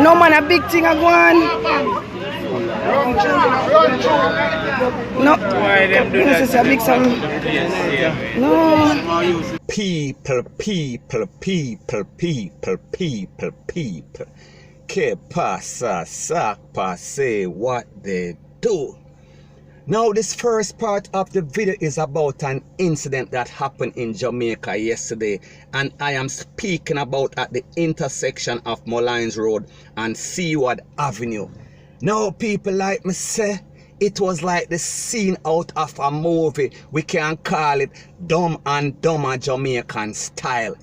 No man, a big thing a go on. No, this is a big song. No. People. Que pasa, say what they do. Now this first part of the video is about an incident that happened in Jamaica yesterday, and I am speaking about at the intersection of Molynes Road and Seaward Avenue. Now people, like me say, it was like the scene out of a movie. We can call it Dumb and Dumber Jamaican style.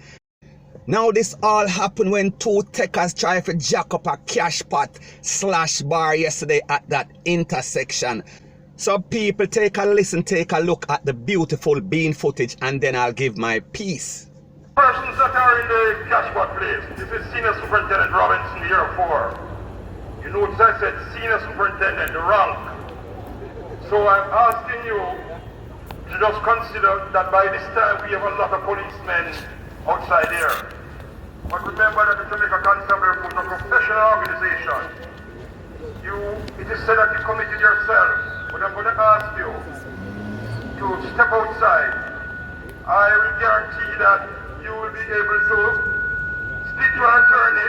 Now this all happened when two techers tried to jack up a cash pot / bar yesterday at that intersection. So people, take a listen, take a look at the beautiful bean footage, and then I'll give my piece. Persons that are in the cash pot place, this is Senior Superintendent Robinson here 4. You notice I said Senior Superintendent, the rank. So I'm asking you to just consider that by this time we have a lot of policemen outside here. But remember that the Jamaica Constabulary is a professional organization. It is said that you committed yourself, but I'm going to ask you to step outside. I will guarantee that you will be able to speak to an attorney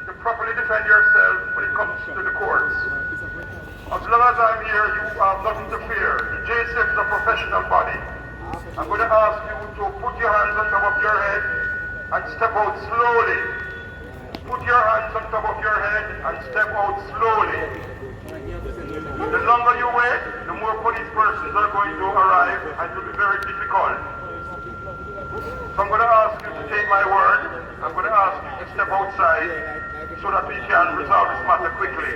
to properly defend yourself when it comes to the courts. As long as I'm here, you have nothing to fear. The JSF is a professional body. I'm going to ask you to put your hands on top of your head and step out slowly. Put your hands on top of your head and step out slowly. The longer you wait, the more police persons are going to arrive, and it will be very difficult. So I'm going to ask you to take my word. I'm going to ask you to step outside so that we can resolve this matter quickly.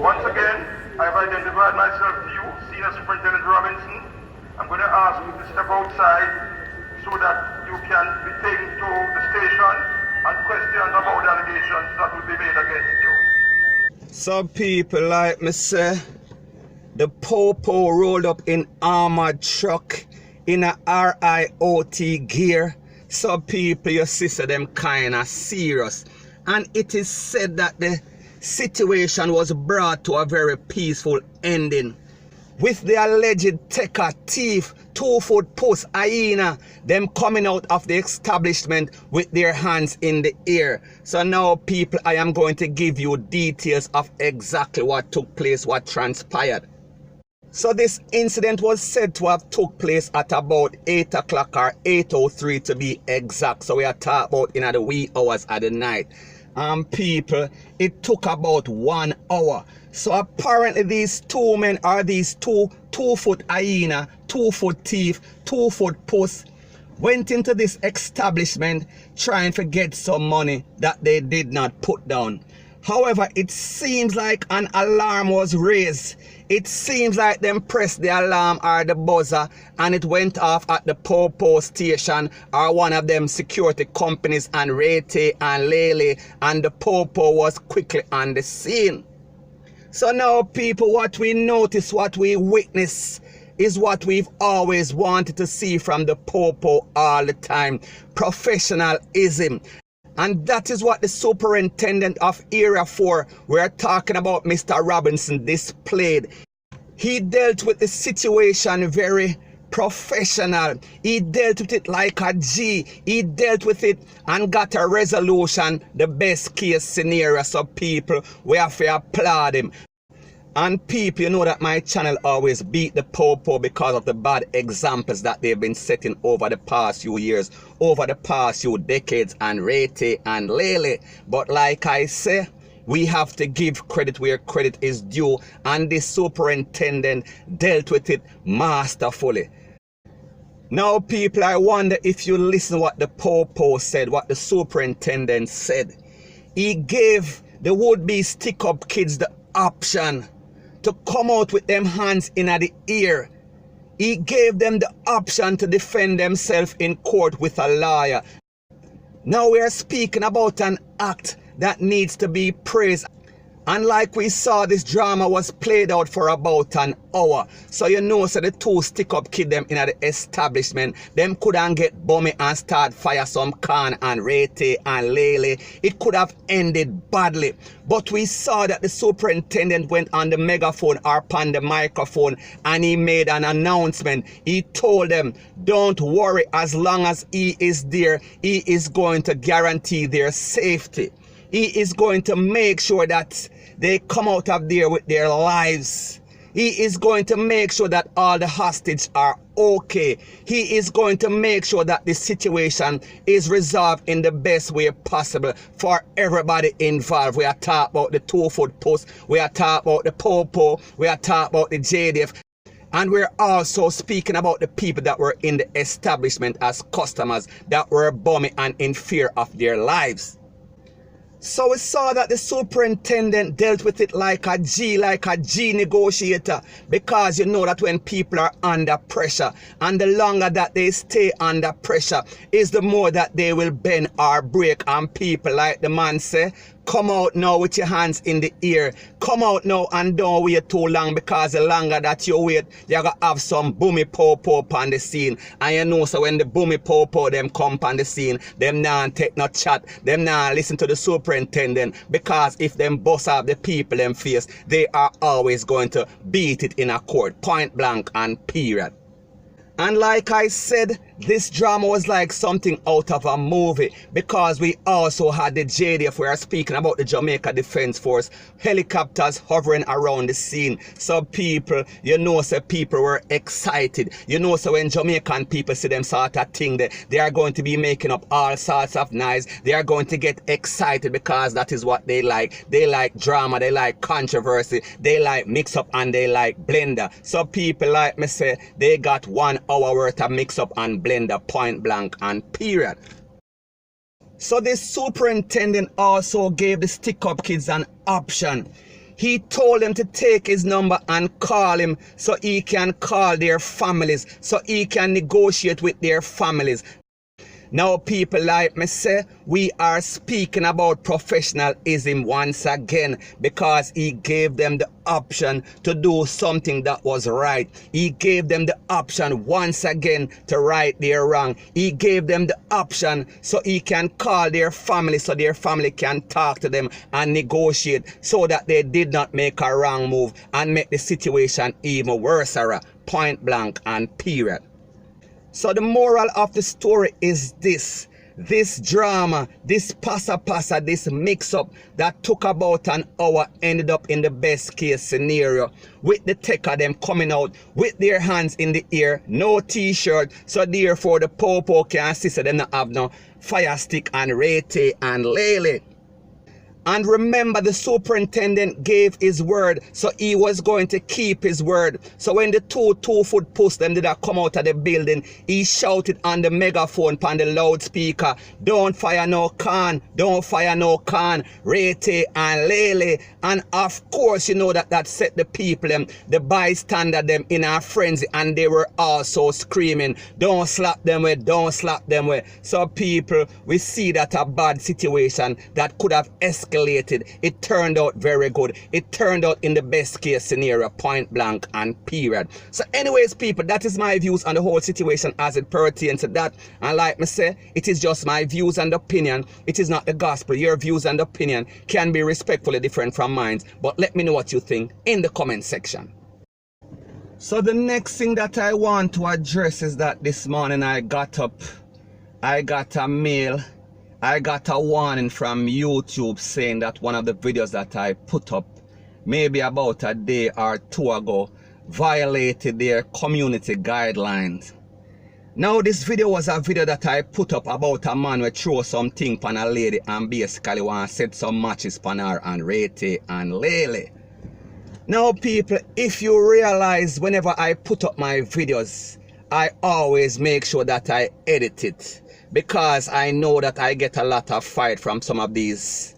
Once again, I've identified myself to you, Senior Superintendent Robinson. I'm going to ask you to step outside so that you can be taken to the station and questioned about the allegations that will be made against you. Some people, like me say, the Popo rolled up in armored truck in a RIOT gear. Some people, you see, them kind of serious. And it is said that the situation was brought to a very peaceful ending, with the alleged taker, thief, 2-foot post hyena, them coming out of the establishment with their hands in the air. So now people, I am going to give you details of exactly what took place, what transpired. So this incident was said to have took place at about 8 o'clock or 8:03 to be exact. So we are talking about in the wee hours of the night. People, it took about 1 hour. So apparently these two men are these two-foot hyena, 2-foot thief, 2-foot post, went into this establishment trying to get some money that they did not put down. However, it seems like an alarm was raised. It seems like them pressed the alarm or the buzzer and it went off at the Popo station or one of them security companies and Rete and Lele, and the Popo was quickly on the scene. So now people, what we notice, what we witness is what we've always wanted to see from the Popo all the time: professionalism. And that is what the Superintendent of Area 4, we're talking about, Mr. Robinson, displayed. He dealt with the situation very professional. He dealt with it like a G. He dealt with it and got a resolution, the best case scenario. So people, we have to applaud him. And people, you know that my channel always beat the Popo because of the bad examples that they've been setting over the past few years, over the past few decades, and Rete and Lele. But like I say, we have to give credit where credit is due, and the superintendent dealt with it masterfully. Now people, I wonder if you listen what the Popo said, what the superintendent said. He gave the would-be stick-up kids the option to come out with them hands in the ear. He gave them the option to defend themselves in court with a lawyer. Now we are speaking about an act that needs to be praised. And like we saw, this drama was played out for about an hour. So you know, so the two stick-up kid them in the establishment, them couldn't get bummy and start fire some can and Rete and Lele. It could have ended badly. But we saw that the superintendent went on the megaphone or on the microphone and he made an announcement. He told them, don't worry, as long as he is there, he is going to guarantee their safety. He is going to make sure that they come out of there with their lives. He is going to make sure that all the hostages are okay. He is going to make sure that the situation is resolved in the best way possible for everybody involved. We are talking about the 2-foot post. We are talking about the Popo. We are talking about the JDF. And we're also speaking about the people that were in the establishment as customers that were bumming and in fear of their lives. So we saw that the superintendent dealt with it like a G negotiator, because you know that when people are under pressure, and the longer that they stay under pressure is the more that they will bend or break. And people, like the man say, come out now with your hands in the air. Come out now and don't wait too long, because the longer that you wait, you're going to have some boomy po-po on the scene. And you know, so when the boomy po-po them come on the scene, them nah take no chat, them nah listen to the superintendent, because if them bust up the people them face, they are always going to beat it in a court, point blank and period. And like I said, this drama was like something out of a movie, because we also had the JDF. We are speaking about the Jamaica Defense Force helicopters hovering around the scene. So people, you know, so people were excited. You know, so when Jamaican people see them sort of thing, they are going to be making up all sorts of noise. They are going to get excited, because that is what they like. They like drama, they like controversy, they like mix up, and they like blender. So people, like me say, they got 1 hour worth of mix up and blender, point blank and period. So this superintendent also gave the stick-up kids an option. He told them to take his number and call him, so he can call their families, so he can negotiate with their families. Now people, like me say, we are speaking about professionalism once again, because he gave them the option to do something that was right. He gave them the option once again to right their wrong. He gave them the option so he can call their family, so their family can talk to them and negotiate, so that they did not make a wrong move and make the situation even worse, point blank and period. So the moral of the story is this. This drama, this passa, this mix-up that took about an hour ended up in the best case scenario, with the tech of them coming out with their hands in the air, no t-shirt, so therefore the Popo can see so them not have no fire stick and Rete and Lele. And remember, the superintendent gave his word, so he was going to keep his word. So when the 2-foot posts them did come out of the building, he shouted on the megaphone on the loudspeaker, don't fire no can, don't fire no can, Rete and Lele. And of course, you know that set the people, the bystander them in a frenzy, and they were also screaming, don't slap them with, don't slap them with. So people, we see that a bad situation that could have escalated. It turned out very good. It turned out in the best case scenario, point blank and period. So anyways, people, that is my views on the whole situation as it pertains to that. And like me say, it is just my views and opinion. It is not the gospel. Your views and opinion can be respectfully different from mine. But let me know what you think in the comment section. So the next thing that I want to address is that this morning I got up, I got a mail, I got a warning from YouTube saying that one of the videos that I put up maybe about a day or two ago violated their community guidelines. Now this video was a video that I put up about a man who threw something on a lady and basically want to set some matches on her and Rete and Lele. Now people, if you realize whenever I put up my videos, I always make sure that I edit it, because I know that I get a lot of fight from some of these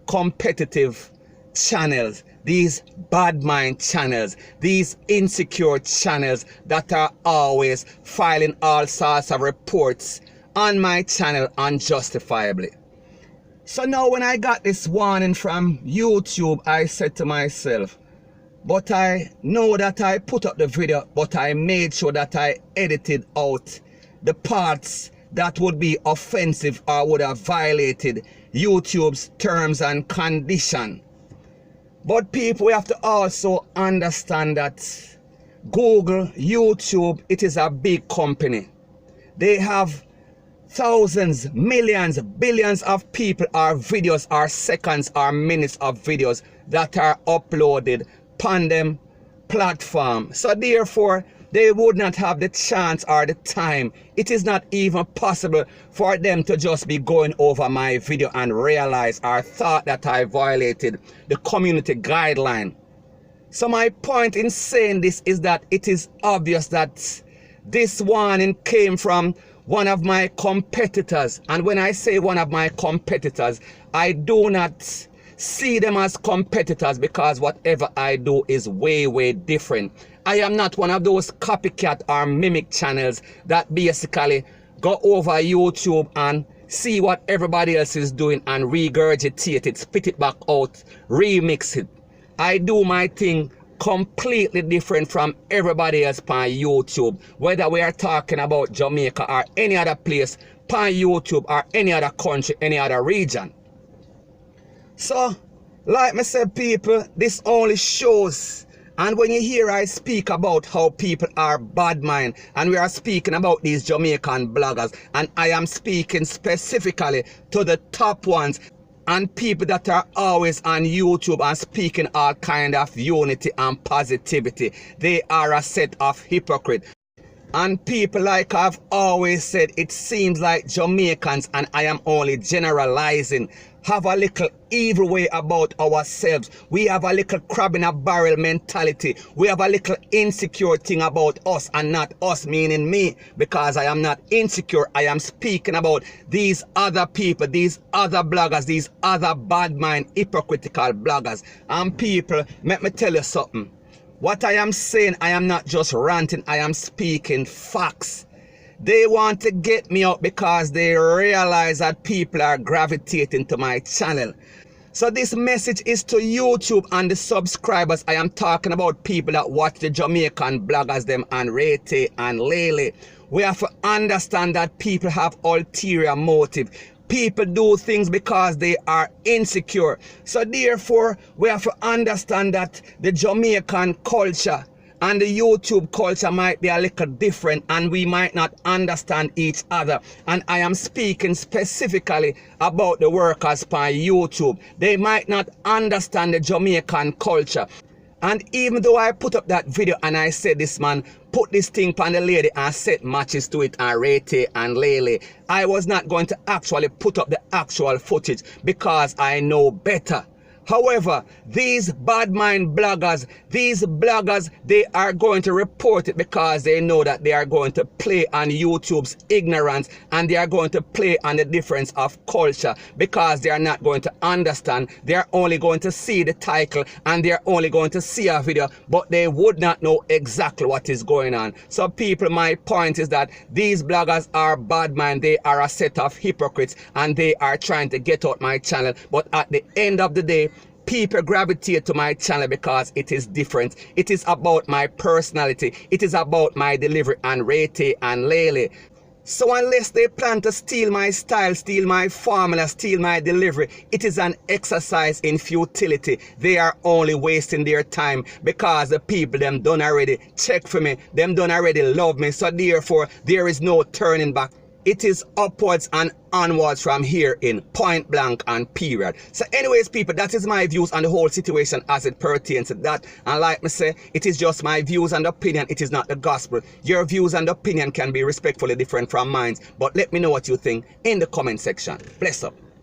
competitive channels, these bad mind channels, these insecure channels that are always filing all sorts of reports on my channel unjustifiably. So now when I got this warning from YouTube, I said to myself, but I know that I put up the video, but I made sure that I edited out the parts that would be offensive or would have violated YouTube's terms and conditions. But people, we have to also understand that Google, YouTube, it is a big company. They have thousands, millions, billions of people or videos or seconds or minutes of videos that are uploaded on them platform. So therefore, they would not have the chance or the time. It is not even possible for them to just be going over my video and realize or thought that I violated the community guideline. So my point in saying this is that it is obvious that this warning came from one of my competitors. And when I say one of my competitors, I do not see them as competitors because whatever I do is way, way different. I am not one of those copycat or mimic channels that basically go over YouTube and see what everybody else is doing and regurgitate it, spit it back out, remix it. I do my thing completely different from everybody else on YouTube, whether we are talking about Jamaica or any other place on YouTube or any other country, any other region. So, like I said, people, this only shows, and when you hear I speak about how people are bad mind, and we are speaking about these Jamaican bloggers, and I am speaking specifically to the top ones, and people that are always on YouTube and speaking all kind of unity and positivity. They are a set of hypocrites. And people, like I've always said, it seems like Jamaicans, and I am only generalizing, have a little evil way about ourselves. We have a little crab in a barrel mentality. We have a little insecure thing about us, and not us meaning me, because I am not insecure. I am speaking about these other people, these other bloggers, these other bad mind, hypocritical bloggers. And people, let me tell you something. What I am saying, I am not just ranting, I am speaking facts. They want to get me out because they realize that people are gravitating to my channel. So this message is to YouTube and the subscribers. I am talking about people that watch the Jamaican bloggers, them and Rete and Lele. We have to understand that people have ulterior motive. People do things because they are insecure. So therefore, we have to understand that the Jamaican culture and the YouTube culture might be a little different, and we might not understand each other. And I am speaking specifically about the workers on YouTube. They might not understand the Jamaican culture. And even though I put up that video and I said this man put this thing on the lady and set matches to it and Rete and Lele, I was not going to actually put up the actual footage because I know better. However, these bad mind bloggers, they are going to report it because they know that they are going to play on YouTube's ignorance, and they are going to play on the difference of culture because they are not going to understand. They are only going to see the title and they are only going to see a video, but they would not know exactly what is going on. So people, my point is that these bloggers are bad mind. They are a set of hypocrites and they are trying to get out my channel. But at the end of the day, people gravitate to my channel because it is different. It is about my personality. It is about my delivery and Rete and Lele. So unless they plan to steal my style, steal my formula, steal my delivery, it is an exercise in futility. They are only wasting their time because the people them done already check for me. Them done already love me. So therefore, there is no turning back. It is upwards and onwards from here in point blank and period. So anyways, people, that is my views on the whole situation as it pertains to that. And like me say, it is just my views and opinion. It is not the gospel. Your views and opinion can be respectfully different from mine. But let me know what you think in the comment section. Bless up.